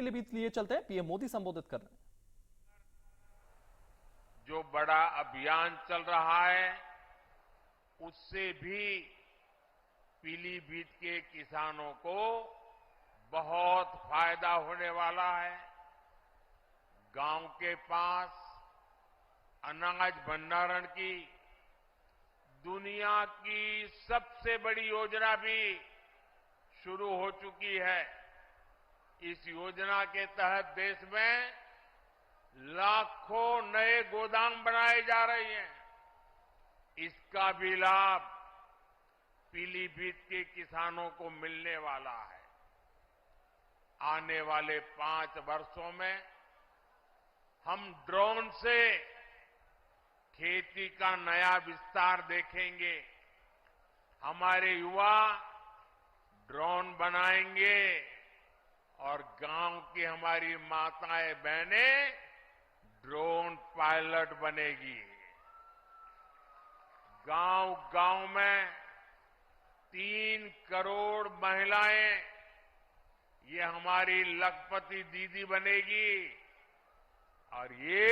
पीलीभीत लिए चलते हैं, पीएम मोदी संबोधित कर रहे हैं। जो बड़ा अभियान चल रहा है उससे भी पीलीभीत के किसानों को बहुत फायदा होने वाला है। गांव के पास अनाज भंडारण की दुनिया की सबसे बड़ी योजना भी शुरू हो चुकी है। इस योजना के तहत देश में लाखों नए गोदाम बनाए जा रहे हैं। इसका भी लाभ पीलीभीत के किसानों को मिलने वाला है। आने वाले 5 वर्षों में हम ड्रोन से खेती का नया विस्तार देखेंगे। हमारे युवा ड्रोन बनाएंगे और गांव की हमारी माताएं बहनें ड्रोन पायलट बनेगी। गांव-गांव में 3 करोड़ महिलाएं ये हमारी लखपति दीदी बनेगी और ये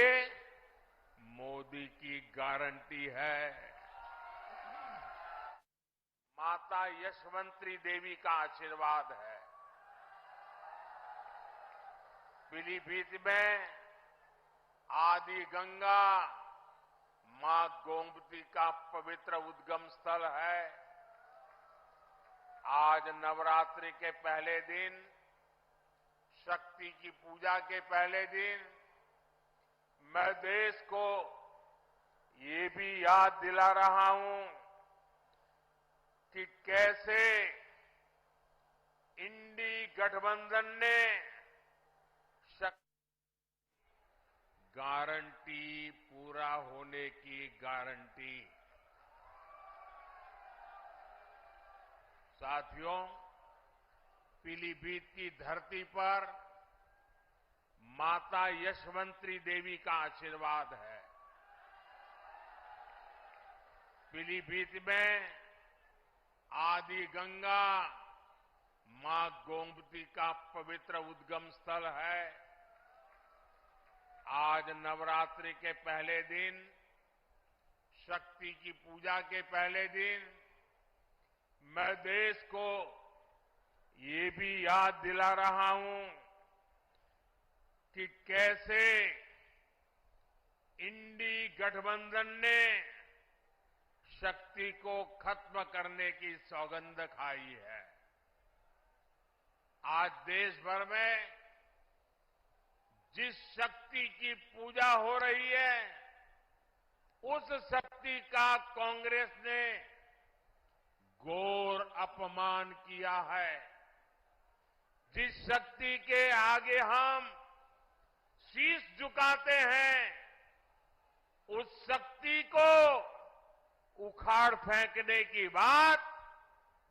मोदी की गारंटी है। माता यशवंती देवी का आशीर्वाद है। पीलीभीत में आदि गंगा मां गोमती का पवित्र उद्गम स्थल है। आज नवरात्रि के पहले दिन, शक्ति की पूजा के पहले दिन, मैं देश को ये भी याद दिला रहा हूं कि कैसे इंडी गठबंधन ने गारंटी पूरा होने की गारंटी। साथियों, पीलीभीत की धरती पर माता यशवंती देवी का आशीर्वाद है। पीलीभीत में आदि गंगा मां गोमती का पवित्र उद्गम स्थल है। आज नवरात्रि के पहले दिन, शक्ति की पूजा के पहले दिन, मैं देश को ये भी याद दिला रहा हूं कि कैसे इंडी गठबंधन ने शक्ति को खत्म करने की सौगंध खाई है। आज देश भर में जिस शक्ति की पूजा हो रही है, उस शक्ति का कांग्रेस ने घोर अपमान किया है। जिस शक्ति के आगे हम शीश झुकाते हैं, उस शक्ति को उखाड़ फेंकने की बात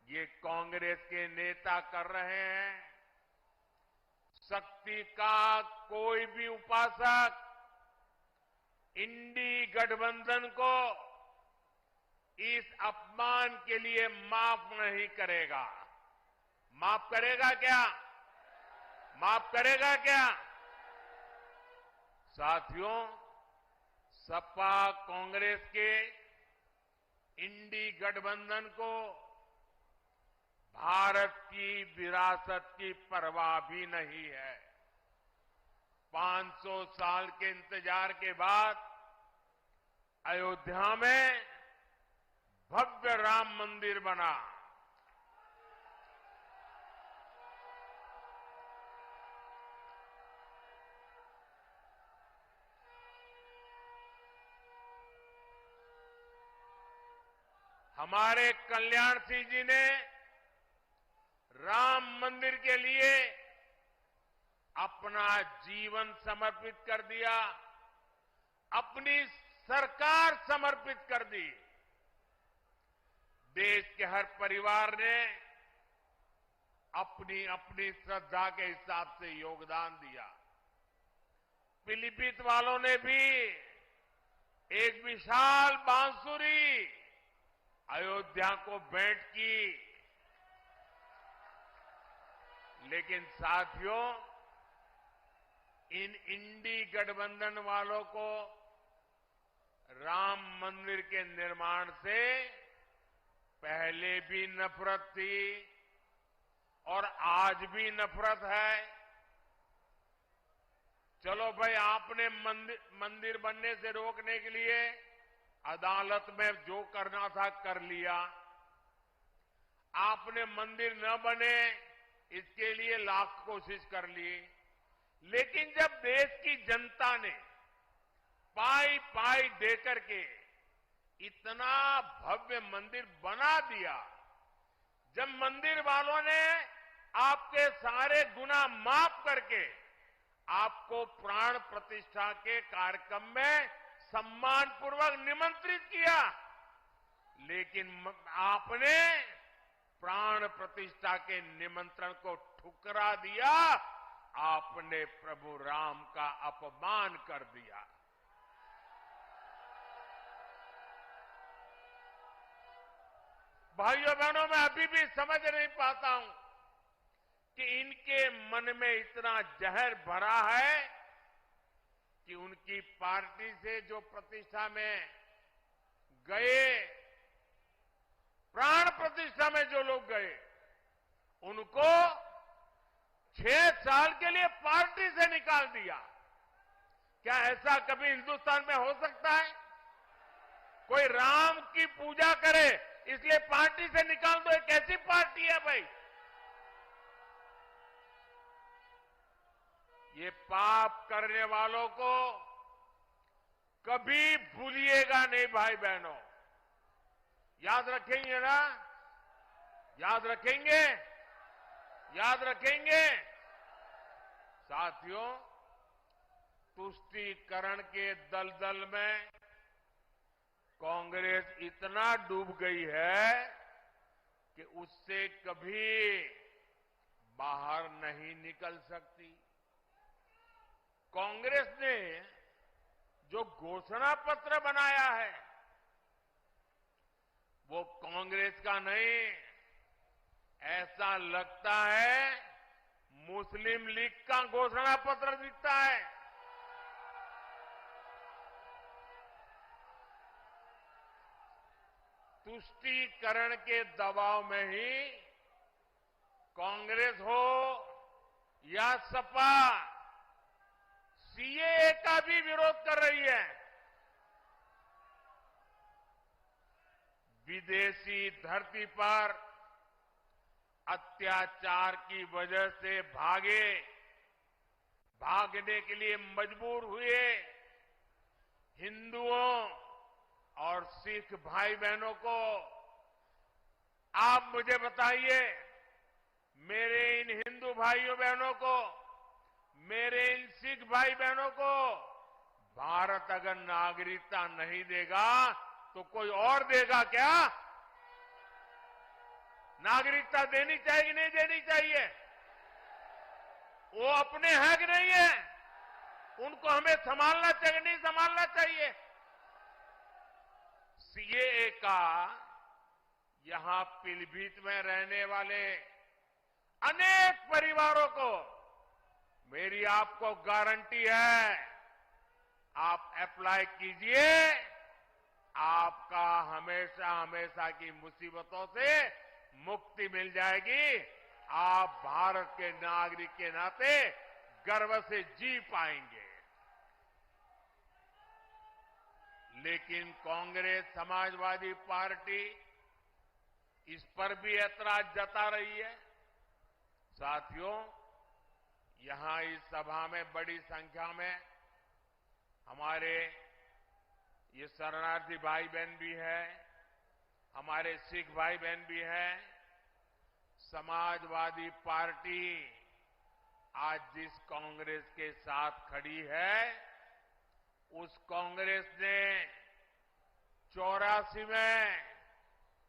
ये कांग्रेस के नेता कर रहे हैं। शक्ति का कोई भी उपासक इंडी गठबंधन को इस अपमान के लिए माफ नहीं करेगा। माफ करेगा क्या? माफ करेगा क्या? साथियों, सपा कांग्रेस के इंडी गठबंधन को भारत की विरासत की परवाह भी नहीं है। 500 साल के इंतजार के बाद अयोध्या में भव्य राम मंदिर बना। हमारे कल्याण सिंह जी ने राम मंदिर के लिए अपना जीवन समर्पित कर दिया, अपनी सरकार समर्पित कर दी। देश के हर परिवार ने अपनी अपनी श्रद्धा के हिसाब से योगदान दिया। पीलीभीत वालों ने भी एक विशाल बांसुरी अयोध्या को भेंट की। लेकिन साथियों, इन इंडी गठबंधन वालों को राम मंदिर के निर्माण से पहले भी नफरत थी और आज भी नफरत है। चलो भाई, आपने मंदिर बनने से रोकने के लिए अदालत में जो करना था कर लिया। आपने मंदिर न बने इसके लिए लाख कोशिश कर ली। लेकिन जब देश की जनता ने पाई पाई देकर के इतना भव्य मंदिर बना दिया, जब मंदिर वालों ने आपके सारे गुनाह माफ करके आपको प्राण प्रतिष्ठा के कार्यक्रम में सम्मानपूर्वक निमंत्रित किया, लेकिन आपने प्राण प्रतिष्ठा के निमंत्रण को ठुकरा दिया। आपने प्रभु राम का अपमान कर दिया। भाइयों बहनों, मैं अभी भी समझ नहीं पाता हूं कि इनके मन में इतना जहर भरा है कि उनकी पार्टी से जो प्रतिष्ठा में गए, प्राण प्रतिष्ठा में जो लोग गए, उनको 6 साल के लिए पार्टी से निकाल दिया। क्या ऐसा कभी हिंदुस्तान में हो सकता है? कोई राम की पूजा करे इसलिए पार्टी से निकाल दो? एक कैसी पार्टी है भाई? ये पाप करने वालों को कभी भूलिएगा नहीं भाई बहनों। याद रखेंगे ना? याद रखेंगे? याद रखेंगे? साथियों, तुष्टीकरण के दलदल में कांग्रेस इतना डूब गई है कि उससे कभी बाहर नहीं निकल सकती। कांग्रेस ने जो घोषणा पत्र बनाया है वो कांग्रेस का नहीं, ऐसा लगता है मुस्लिम लीग का घोषणा पत्र दिखता है। तुष्टीकरण के दबाव में ही कांग्रेस हो या सपा सीएए का भी विरोध कर रही है। विदेशी धरती पर अत्याचार की वजह से भागने के लिए मजबूर हुए हिंदुओं और सिख भाई बहनों को आप मुझे बताइए, मेरे इन हिंदू भाइयों बहनों को, मेरे इन सिख भाई बहनों को भारत अगर नागरिकता नहीं देगा तो कोई और देगा क्या? नागरिकता देनी चाहिए कि नहीं देनी चाहिए? वो अपने हैं कि नहीं है? उनको हमें संभालना चाहिए नहीं संभालना चाहिए? सीएए का यहां पीलीभीत में रहने वाले अनेक परिवारों को मेरी आपको गारंटी है, आप अप्लाई कीजिए, आपका हमेशा हमेशा की मुसीबतों से मुक्ति मिल जाएगी। आप भारत के नागरिक के नाते गर्व से जी पाएंगे। लेकिन कांग्रेस समाजवादी पार्टी इस पर भी ऐतराज जता रही है। साथियों, यहां इस सभा में बड़ी संख्या में हमारे ये शरणार्थी भाई बहन भी है, हमारे सिख भाई बहन भी हैं। समाजवादी पार्टी आज जिस कांग्रेस के साथ खड़ी है, उस कांग्रेस ने 84 में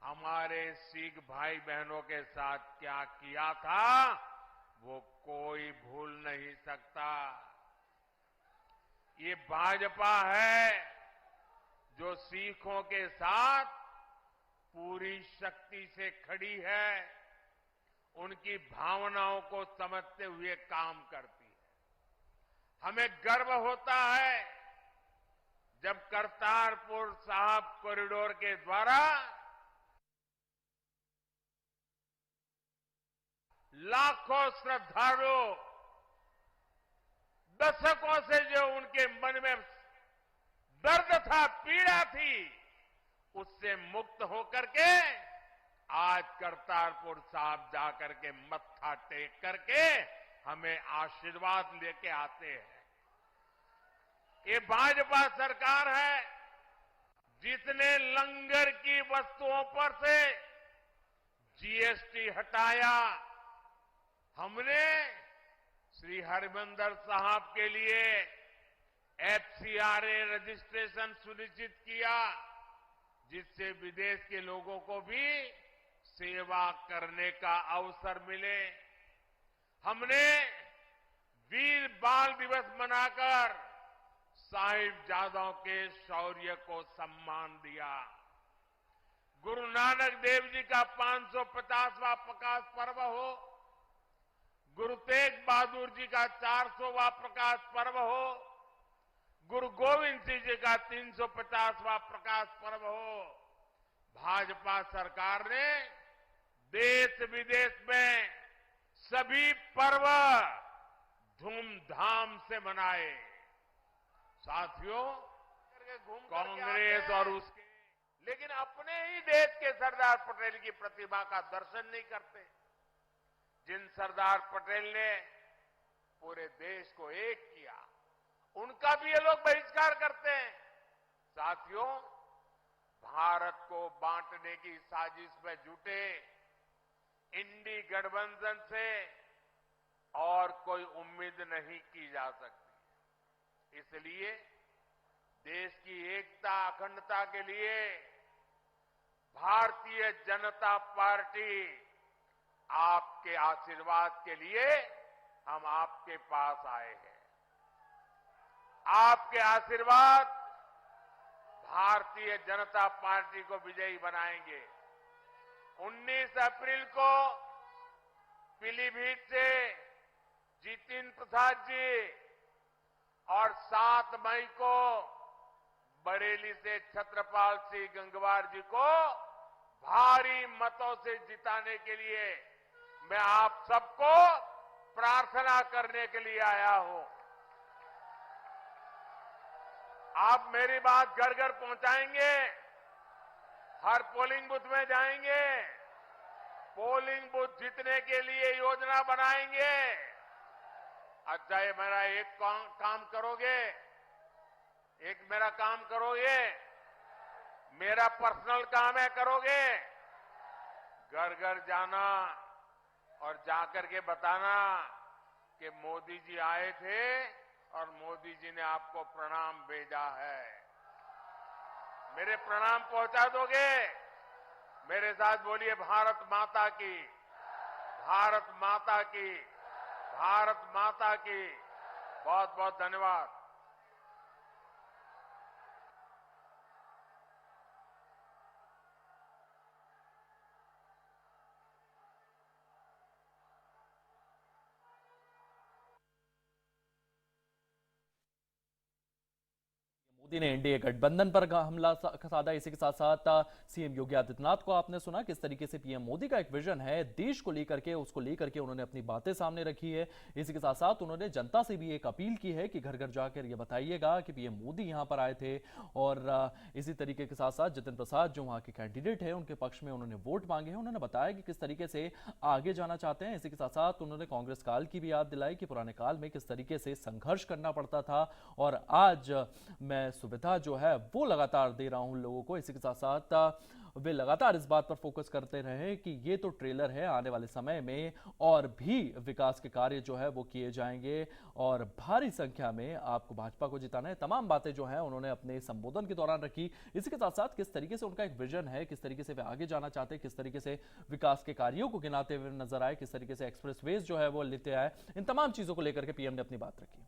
हमारे सिख भाई बहनों के साथ क्या किया था वो कोई भूल नहीं सकता। ये भाजपा है जो सिखों के साथ पूरी शक्ति से खड़ी है, उनकी भावनाओं को समझते हुए काम करती है। हमें गर्व होता है जब करतारपुर साहिब कॉरिडोर के द्वारा लाखों श्रद्धालु दशकों से जो उनके मन में दर्द था, पीड़ा थी, उससे मुक्त होकर के आज करतारपुर साहिब जाकर के मत्था टेक करके हमें आशीर्वाद लेके आते हैं। ये भाजपा सरकार है जिसने लंगर की वस्तुओं पर से जीएसटी हटाया। हमने श्री हरिमंदिर साहिब के लिए एफसीआरए रजिस्ट्रेशन सुनिश्चित किया, जिससे विदेश के लोगों को भी सेवा करने का अवसर मिले। हमने वीर बाल दिवस मनाकर साहिबजादों के शौर्य को सम्मान दिया। गुरु नानक देव जी का 550वां प्रकाश पर्व हो, गुरु तेग बहादुर जी का 400वां प्रकाश पर्व हो, गुरु गोविंद सिंह जी का 350वां प्रकाश पर्व हो, भाजपा सरकार ने देश विदेश में सभी पर्व धूमधाम से मनाए। साथियों, कांग्रेस और उसके लेकिन अपने ही देश के सरदार पटेल की प्रतिमा का दर्शन नहीं करते, जिन सरदार पटेल ने पूरे देश को एक किया, उनका भी ये लोग बहिष्कार करते हैं। साथियों, भारत को बांटने की साजिश में जुटे इंडी गठबंधन से और कोई उम्मीद नहीं की जा सकती। इसलिए देश की एकता अखंडता के लिए भारतीय जनता पार्टी आपके आशीर्वाद के लिए हम आपके पास आए हैं। आपके आशीर्वाद भारतीय जनता पार्टी को विजयी बनाएंगे। 19 अप्रैल को पीलीभीत से जितिन प्रसाद जी और 7 मई को बरेली से छत्रपाल सिंह गंगवार जी को भारी मतों से जिताने के लिए मैं आप सबको प्रार्थना करने के लिए आया हूं। आप मेरी बात घर घर पहुंचाएंगे, हर पोलिंग बूथ में जाएंगे, पोलिंग बूथ जीतने के लिए योजना बनाएंगे। अच्छा, ये मेरा एक काम करोगे, एक मेरा काम करोगे, मेरा पर्सनल काम है, करोगे? घर घर जाना और जाकर के बताना कि मोदी जी आए थे और मोदी जी ने आपको प्रणाम भेजा है। मेरे प्रणाम पहुंचा दोगे? मेरे साथ बोलिए, भारत माता की, भारत माता की, भारत माता की। बहुत बहुत धन्यवाद। मोदी ने एनडीए गठबंधन पर हमला साधा। इसी के साथ साथ सीएम योगी आदित्यनाथ को आपने सुना किस तरीके से पीएम मोदी का एक विजन है देश को लेकर के, उसको लेकर के उन्होंने अपनी बातें सामने रखी है। इसी के साथ साथ उन्होंने जनता से भी एक अपील की है कि घर घर जाकर ये बताइएगा कि पीएम मोदी यहां पर आए थे। और इसी तरीके के साथ साथ जितिन प्रसाद जो वहां के कैंडिडेट है उनके पक्ष में उन्होंने वोट मांगे हैं। उन्होंने बताया कि किस तरीके से आगे जाना चाहते हैं। इसी के साथ साथ उन्होंने कांग्रेस काल की भी याद दिलाई कि पुराने काल में किस तरीके से संघर्ष करना पड़ता था और आज मैं सुविधा जो है वो लगातार दे रहा हूं लोगों को। इसी के साथ साथ वे लगातार इस बात पर फोकस करते रहे कि ये तो ट्रेलर है, आने वाले समय में और भी विकास के कार्य जो है वो किए जाएंगे और भारी संख्या में आपको भाजपा को जिताना है। तमाम बातें जो है उन्होंने अपने संबोधन के दौरान रखी। इसी के साथ साथ किस तरीके से उनका एक विजन है, किस तरीके से वे आगे जाना चाहते हैं, किस तरीके से विकास के कार्यों को गिनाते हुए नजर आए, किस तरीके से एक्सप्रेसवेज जो है वो लेते आए, इन तमाम चीजों को लेकर के पीएम ने अपनी बात रखी।